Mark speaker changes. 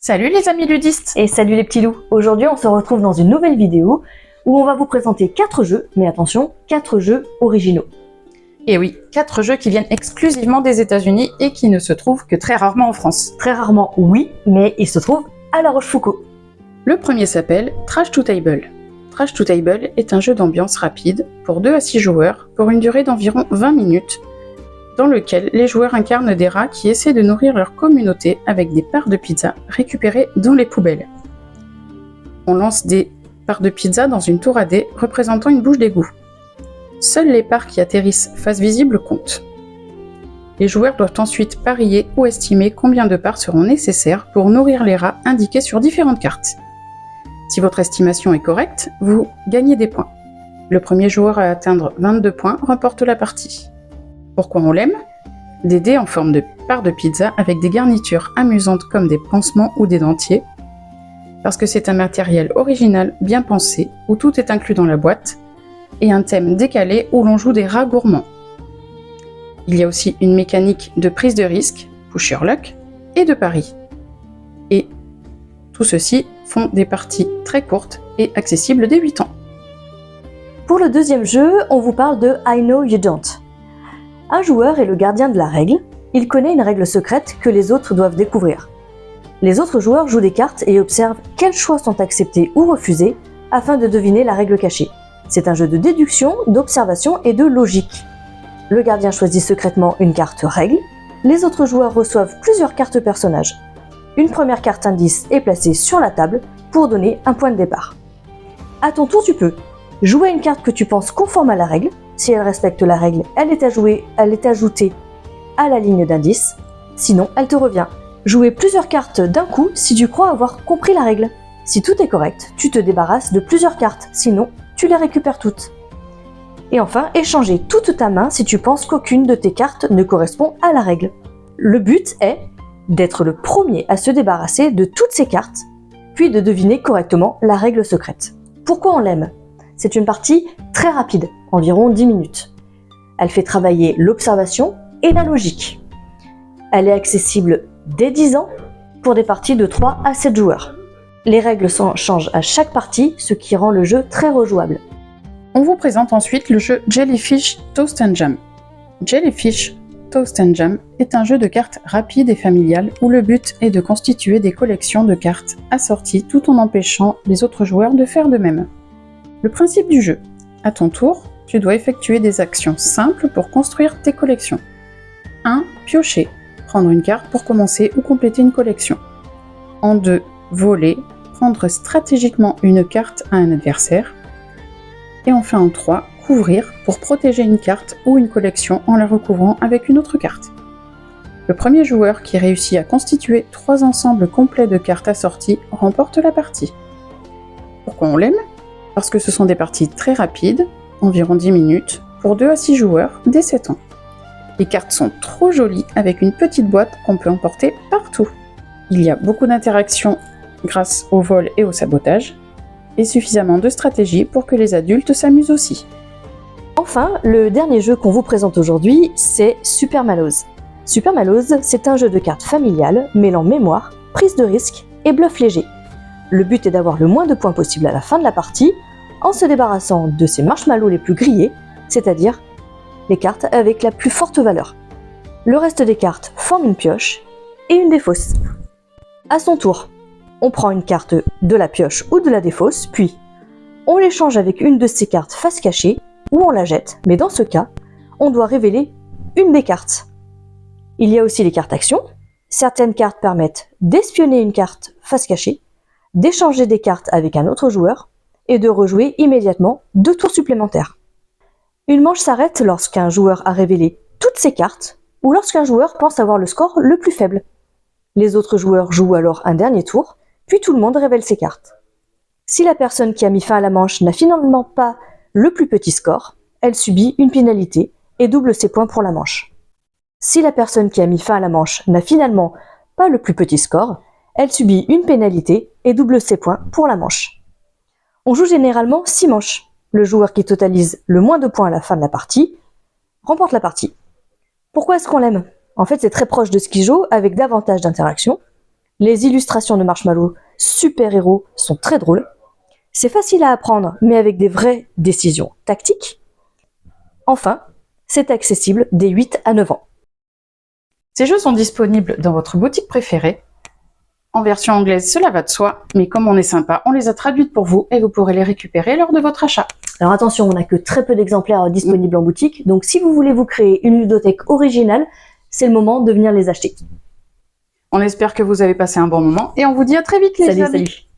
Speaker 1: Salut les amis ludistes!
Speaker 2: Et salut les petits loups! Aujourd'hui on se retrouve dans une nouvelle vidéo où on va vous présenter 4 jeux, mais attention, 4 jeux originaux.
Speaker 1: Et oui, 4 jeux qui viennent exclusivement des États-Unis et qui ne se trouvent que très rarement en France.
Speaker 2: Très rarement oui, mais ils se trouvent à La Rochefoucauld.
Speaker 1: Le premier s'appelle Trash to Table. Trash to Table est un jeu d'ambiance rapide pour 2 à 6 joueurs pour une durée d'environ 20 minutes dans lequel les joueurs incarnent des rats qui essaient de nourrir leur communauté avec des parts de pizza récupérées dans les poubelles. On lance des parts de pizza dans une tour à dés représentant une bouche d'égout. Seules les parts qui atterrissent face visible comptent. Les joueurs doivent ensuite parier ou estimer combien de parts seront nécessaires pour nourrir les rats indiqués sur différentes cartes. Si votre estimation est correcte, vous gagnez des points. Le premier joueur à atteindre 22 points remporte la partie. Pourquoi on l'aime? Des dés en forme de parts de pizza avec des garnitures amusantes comme des pansements ou des dentiers. Parce que c'est un matériel original, bien pensé, où tout est inclus dans la boîte, et un thème décalé où l'on joue des rats gourmands. Il y a aussi une mécanique de prise de risque, push your luck, et de pari. Et tout ceci font des parties très courtes et accessibles dès 8 ans.
Speaker 2: Pour le deuxième jeu, on vous parle de I Know You Don't. Un joueur est le gardien de la règle, il connaît une règle secrète que les autres doivent découvrir. Les autres joueurs jouent des cartes et observent quels choix sont acceptés ou refusés afin de deviner la règle cachée. C'est un jeu de déduction, d'observation et de logique. Le gardien choisit secrètement une carte règle, les autres joueurs reçoivent plusieurs cartes personnages. Une première carte indice est placée sur la table pour donner un point de départ. À ton tour, tu peux jouer une carte que tu penses conforme à la règle. Si elle respecte la règle, elle est ajoutée à la ligne d'indice. Sinon, elle te revient. Jouer plusieurs cartes d'un coup si tu crois avoir compris la règle. Si tout est correct, tu te débarrasses de plusieurs cartes. Sinon, tu les récupères toutes. Et enfin, échanger toute ta main si tu penses qu'aucune de tes cartes ne correspond à la règle. Le but est d'être le premier à se débarrasser de toutes ces cartes, puis de deviner correctement la règle secrète. Pourquoi on l'aime? C'est une partie très rapide, environ 10 minutes. Elle fait travailler l'observation et la logique. Elle est accessible dès 10 ans pour des parties de 3 à 7 joueurs. Les règles changent à chaque partie, ce qui rend le jeu très rejouable.
Speaker 1: On vous présente ensuite le jeu Jellyfish Toast and Jam. Jellyfish Toast and Jam est un jeu de cartes rapide et familial où le but est de constituer des collections de cartes assorties tout en empêchant les autres joueurs de faire de même. Le principe du jeu. À ton tour, tu dois effectuer des actions simples pour construire tes collections. 1. Piocher. Prendre une carte pour commencer ou compléter une collection. En 2. Voler. Prendre stratégiquement une carte à un adversaire. Et enfin en 3. Couvrir pour protéger une carte ou une collection en la recouvrant avec une autre carte. Le premier joueur qui réussit à constituer 3 ensembles complets de cartes assorties remporte la partie. Pourquoi on l'aime? Parce que ce sont des parties très rapides, environ 10 minutes, pour 2 à 6 joueurs dès 7 ans. Les cartes sont trop jolies avec une petite boîte qu'on peut emporter partout. Il y a beaucoup d'interactions grâce au vol et au sabotage, et suffisamment de stratégie pour que les adultes s'amusent aussi.
Speaker 2: Enfin, le dernier jeu qu'on vous présente aujourd'hui, c'est Super Mallows. Super Mallows, c'est un jeu de cartes familial mêlant mémoire, prise de risque et bluff léger. Le but est d'avoir le moins de points possible à la fin de la partie en se débarrassant de ces marshmallows les plus grillés, c'est-à-dire les cartes avec la plus forte valeur. Le reste des cartes forme une pioche et une défausse. À son tour, on prend une carte de la pioche ou de la défausse, puis on l'échange avec une de ces cartes face cachée ou on la jette, mais dans ce cas, on doit révéler une des cartes. Il y a aussi les cartes actions. Certaines cartes permettent d'espionner une carte face cachée, d'échanger des cartes avec un autre joueur et de rejouer immédiatement 2 tours supplémentaires. Une manche s'arrête lorsqu'un joueur a révélé toutes ses cartes ou lorsqu'un joueur pense avoir le score le plus faible. Les autres joueurs jouent alors un dernier tour, puis tout le monde révèle ses cartes. Si la personne qui a mis fin à la manche n'a finalement pas le plus petit score, elle subit une pénalité et double ses points pour la manche. Si la personne qui a mis fin à la manche n'a finalement pas le plus petit score, elle subit une pénalité et double ses points pour la manche. On joue généralement 6 manches. Le joueur qui totalise le moins de points à la fin de la partie remporte la partie. Pourquoi est-ce qu'on l'aime? En fait, c'est très proche de Skijo avec davantage d'interactions. Les illustrations de Marshmallow, super-héros, sont très drôles. C'est facile à apprendre, mais avec des vraies décisions tactiques. Enfin, c'est accessible dès 8 à 9 ans.
Speaker 1: Ces jeux sont disponibles dans votre boutique préférée. En version anglaise, cela va de soi, mais comme on est sympa, on les a traduites pour vous et vous pourrez les récupérer lors de votre achat.
Speaker 2: Alors attention, on n'a que très peu d'exemplaires disponibles en boutique, donc si vous voulez vous créer une ludothèque originale, c'est le moment de venir les acheter.
Speaker 1: On espère que vous avez passé un bon moment et on vous dit à très vite les amis.
Speaker 2: Salut.